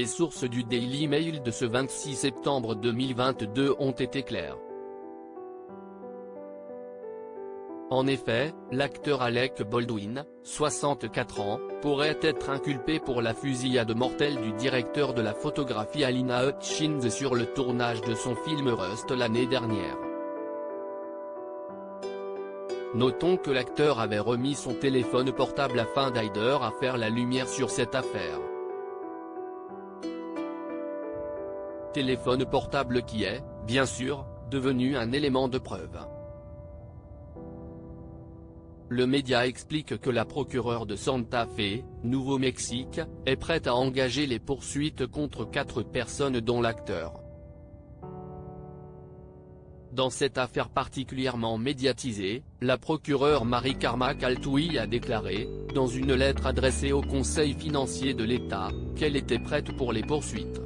Les sources du Daily Mail de ce 26 septembre 2022 ont été claires. En effet, l'acteur Alec Baldwin, 64 ans, pourrait être inculpé pour la fusillade mortelle du directeur de la photographie Halyna Hutchins sur le tournage de son film Rust l'année dernière. Notons que l'acteur avait remis son téléphone portable afin d'aider à faire la lumière sur cette affaire. Téléphone portable qui est, bien sûr, devenu un élément de preuve. Le média explique que la procureure de Santa Fe, Nouveau-Mexique, est prête à engager les poursuites contre 4 personnes dont l'acteur. Dans cette affaire particulièrement médiatisée, la procureure Mary Carmack Altouy a déclaré, dans une lettre adressée au Conseil financier de l'État, qu'elle était prête pour les poursuites.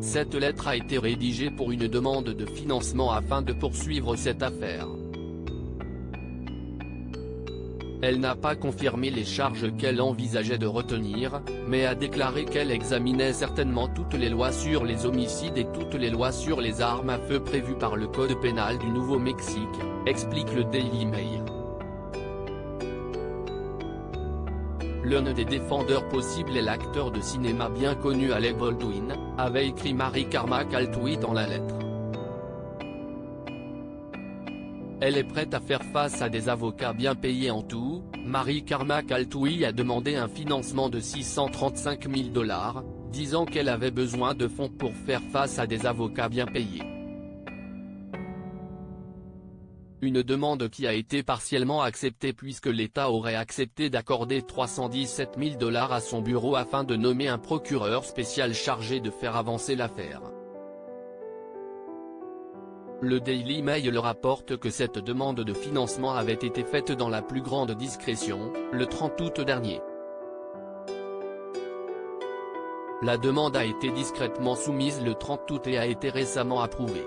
Cette lettre a été rédigée pour une demande de financement afin de poursuivre cette affaire. Elle n'a pas confirmé les charges qu'elle envisageait de retenir, mais a déclaré qu'elle examinait certainement toutes les lois sur les homicides et toutes les lois sur les armes à feu prévues par le Code pénal du Nouveau-Mexique, explique le Daily Mail. L'un des défendeurs possibles est l'acteur de cinéma bien connu Alec Baldwin, avait écrit Mary Carmack Altouy dans la lettre. Elle est prête à faire face à des avocats bien payés en tout. Mary Carmack Altouy a demandé un financement de 635 000 $, disant qu'elle avait besoin de fonds pour faire face à des avocats bien payés. Une demande qui a été partiellement acceptée puisque l'État aurait accepté d'accorder 317 000 $ à son bureau afin de nommer un procureur spécial chargé de faire avancer l'affaire. Le Daily Mail rapporte que cette demande de financement avait été faite dans la plus grande discrétion, le 30 août dernier. La demande a été discrètement soumise le 30 août et a été récemment approuvée.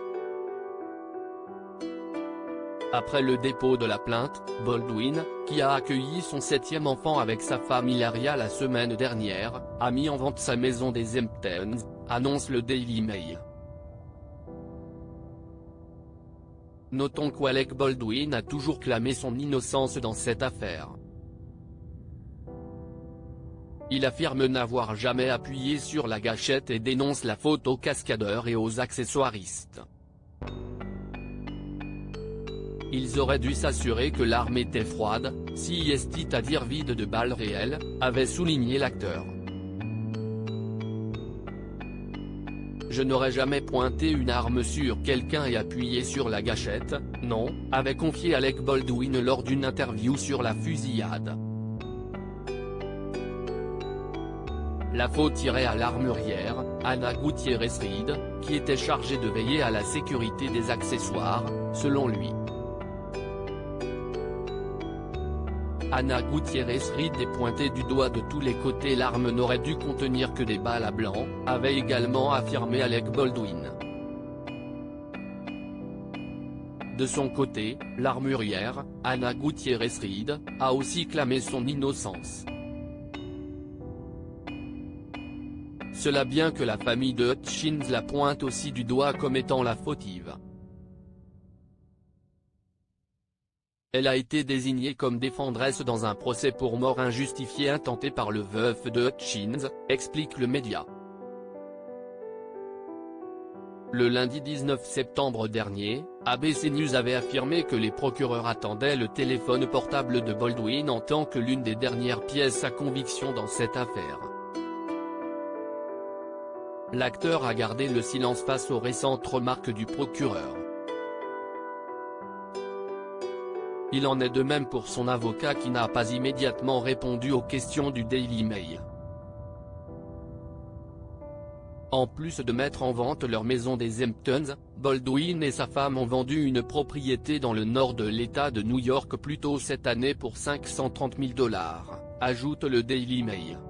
Après le dépôt de la plainte, Baldwin, qui a accueilli son 7e enfant avec sa femme Hilaria la semaine dernière, a mis en vente sa maison des Hamptons, annonce le Daily Mail. Notons qu'Alec Baldwin a toujours clamé son innocence dans cette affaire. Il affirme n'avoir jamais appuyé sur la gâchette et dénonce la faute aux cascadeurs et aux accessoiristes. Ils auraient dû s'assurer que l'arme était froide, c'est-à-dire vide de balles réelles, avait souligné l'acteur. Je n'aurais jamais pointé une arme sur quelqu'un et appuyé sur la gâchette, non, avait confié Alec Baldwin lors d'une interview sur la fusillade. La faute irait à l'armurière, Ana Gutiérrez-Reed, qui était chargée de veiller à la sécurité des accessoires, selon lui. Ana Gutiérrez-Reed est pointée du doigt de tous les côtés. L'arme n'aurait dû contenir que des balles à blanc, avait également affirmé Alec Baldwin. De son côté, l'armurière, Ana Gutiérrez-Reed, a aussi clamé son innocence. Cela bien que la famille de Hutchins la pointe aussi du doigt comme étant la fautive. Elle a été désignée comme défendresse dans un procès pour mort injustifiée intenté par le veuf de Hutchins, explique le média. Le lundi 19 septembre dernier, ABC News avait affirmé que les procureurs attendaient le téléphone portable de Baldwin en tant que l'une des dernières pièces à conviction dans cette affaire. L'acteur a gardé le silence face aux récentes remarques du procureur. Il en est de même pour son avocat qui n'a pas immédiatement répondu aux questions du Daily Mail. En plus de mettre en vente leur maison des Hamptons, Baldwin et sa femme ont vendu une propriété dans le nord de l'État de New York plus tôt cette année pour 530 000 $, ajoute le Daily Mail.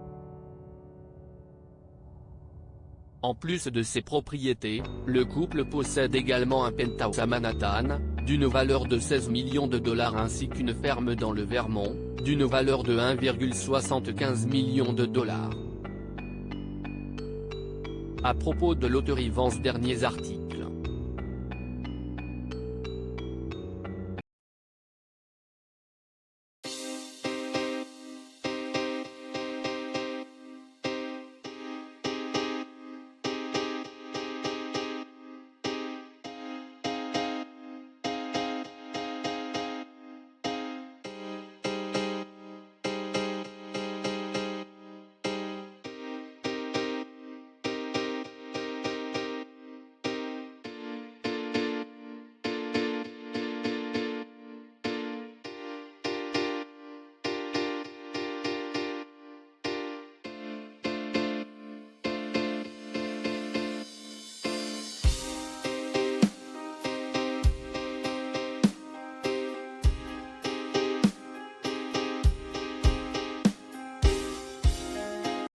En plus de ses propriétés, le couple possède également un penthouse à Manhattan, d'une valeur de 16 millions de dollars ainsi qu'une ferme dans le Vermont, d'une valeur de 1,75 million de dollars. À propos de l'auteur Yvan, derniers articles.